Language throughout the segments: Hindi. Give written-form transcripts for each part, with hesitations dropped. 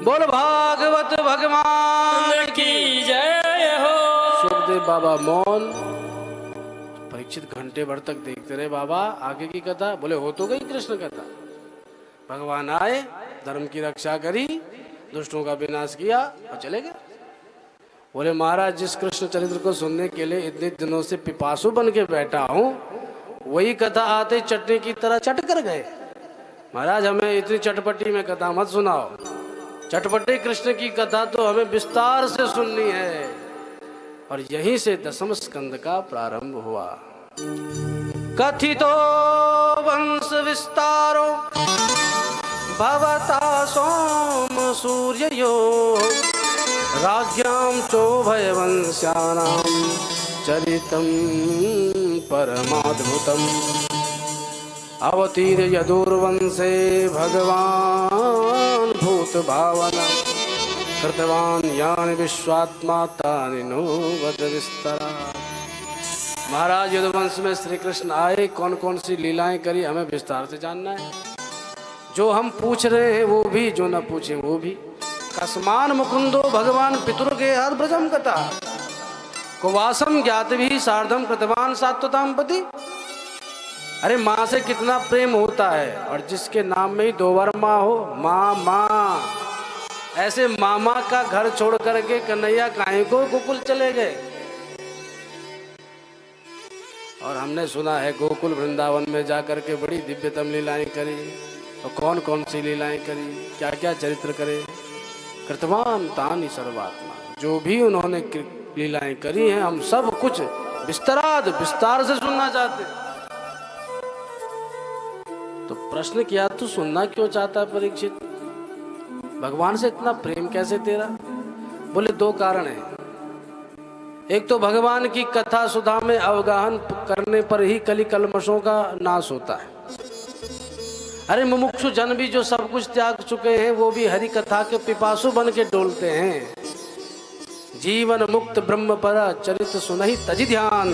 बोल भागवत भगवान की जय हो। सुखदेव बाबा मौन। परीक्षित घंटे भर तक देखते रहे। बाबा आगे की कथा। बोले हो तो गई कृष्ण कथा। भगवान आए, धर्म की रक्षा करी, दुष्टों का विनाश किया और चले गए। बोले महाराज जिस कृष्ण चरित्र को सुनने के लिए इतने दिनों से पिपासु बन के बैठा हूँ, वही कथा आते चटनी की तरह चट कर गए। महाराज हमें इतनी चटपटी में कथा मत सुनाओ। चटपटे कृष्ण की कथा तो हमें विस्तार से सुननी है। और यहीं से दशम स्कंद का प्रारंभ हुआ। कथितो वंश विस्तारो भवता सोम सूर्ययो राज्ञां चोभयवंश्यानां चरितं परमाद्भुतम् अवतीर्य यदुर्वंशे भगवान् भूतभावना कृतवान् यानि विश्वात्मा तानि नो वद विस्तरात्। महाराज यदुवंश में श्री कृष्ण आए, कौन कौन सी लीलाएं करी हमें विस्तार से जानना है। जो हम पूछ रहे हैं वो भी, जो न पूछे वो भी। कस्मान मुकुंदो भगवान पितुर्गे हर ब्रजम कथा कुवासम ज्ञात भी सार्धम कृतवान सात्वताम पति। अरे माँ से कितना प्रेम होता है, और जिसके नाम में ही दो बार माँ हो, माँ माँ। ऐसे मामा का घर छोड़ करके कन्हैया काहे को गोकुल चले गए। और हमने सुना है गोकुल वृंदावन में जाकर के बड़ी दिव्यतम लीलाएं करी। और कौन कौन सी लीलाएं करी, क्या क्या चरित्र करे। कृतवान तानि सर्वात्मा, जो भी उन्होंने लीलाएं करी हैं हम सब कुछ विस्तार से सुनना चाहते। तो प्रश्न किया तू सुनना क्यों चाहता है परीक्षित, भगवान से इतना प्रेम कैसे तेरा। बोले दो कारण है। एक तो भगवान की कथा सुधा में अवगाहन करने पर ही कली कल्मषों का नाश होता है। अरे मुमुक्षु जन भी जो सब कुछ त्याग चुके हैं वो भी हरि कथा के पिपासु बन के डोलते हैं। जीवन मुक्त ब्रह्म पर चरित्र सुनहि तजी ध्यान।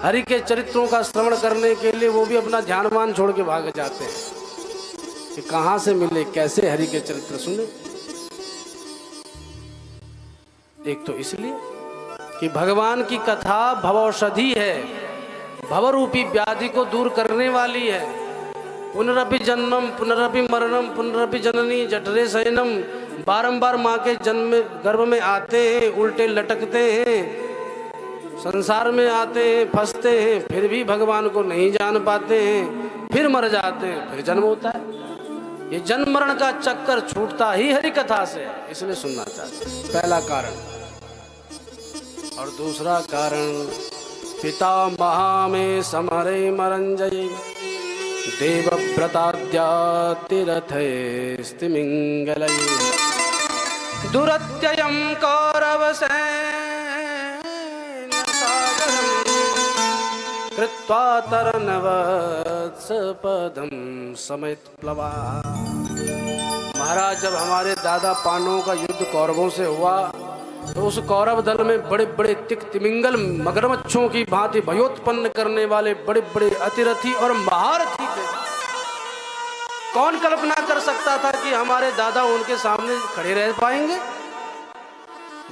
हरि के चरित्रों का श्रवण करने के लिए वो भी अपना ध्यानमान छोड़ के भाग जाते हैं कि कहां से मिले, कैसे हरि के चरित्र सुने। एक तो इसलिए कि भगवान की कथा भवौषधि है, भवरूपी व्याधि को दूर करने वाली है। पुनरपि जन्मम पुनरपि मरणम पुनरपि जननी जठरे शयनम। बारंबार माँ के जन्म गर्भ में आते हैं, उल्टे लटकते हैं, संसार में आते हैं, फंसते हैं, फिर भी भगवान को नहीं जान पाते हैं, फिर मर जाते हैं, फिर जन्म होता है। ये जन्म मरण का चक्कर छूटता ही हरि कथा से, इसलिए सुनना चाहते हैं। पहला कारण। और दूसरा कारण, पिता महा में समरे मरंजय देवव्रताद्यातिरथे स्तिमिंगलय दुरत्ययं कौरवसेन सागरं कृत्वा तरनवत्सपदं समेत प्लवा। महाराज जब हमारे दादा पांडवों का युद्ध कौरवों से हुआ तो उस कौरव दल में बड़े बड़े तिमिंगल मगरमच्छों की भांति भयोत्पन्न करने वाले बड़े बड़े अतिरथी और महारथी थे। कौन कल्पना कर सकता था कि हमारे दादा उनके सामने खड़े रह पाएंगे।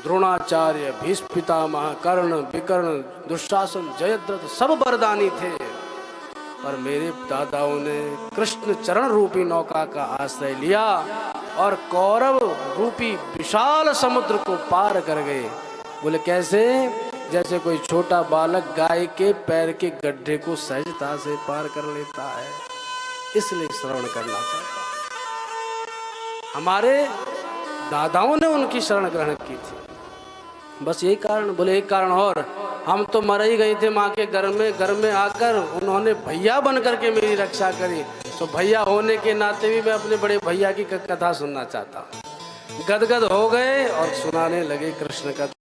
द्रोणाचार्य, भीष्म पितामह, कर्ण, विकर्ण, दुशासन, जयद्रथ सब वरदानी थे। पर मेरे दादाओं ने कृष्ण चरण रूपी नौका का आश्रय लिया और कौरव रूपी विशाल समुद्र को पार कर गए। बोले कैसे? जैसे कोई छोटा बालक गाय के पैर के गड्ढे को सहजता से पार कर लेता है। इसलिए श्रवण करना चाहता। हमारे दादाओं ने उनकी शरण ग्रहण की थी, बस यही कारण। बोले एक कारण और, हम तो मर ही गए थे माँ के घर में आकर उन्होंने भैया बन करके मेरी रक्षा करी। तो भैया होने के नाते भी मैं अपने बड़े भैया की कथा सुनना चाहता हूँ। गदगद हो गए और सुनाने लगे कृष्ण कथा।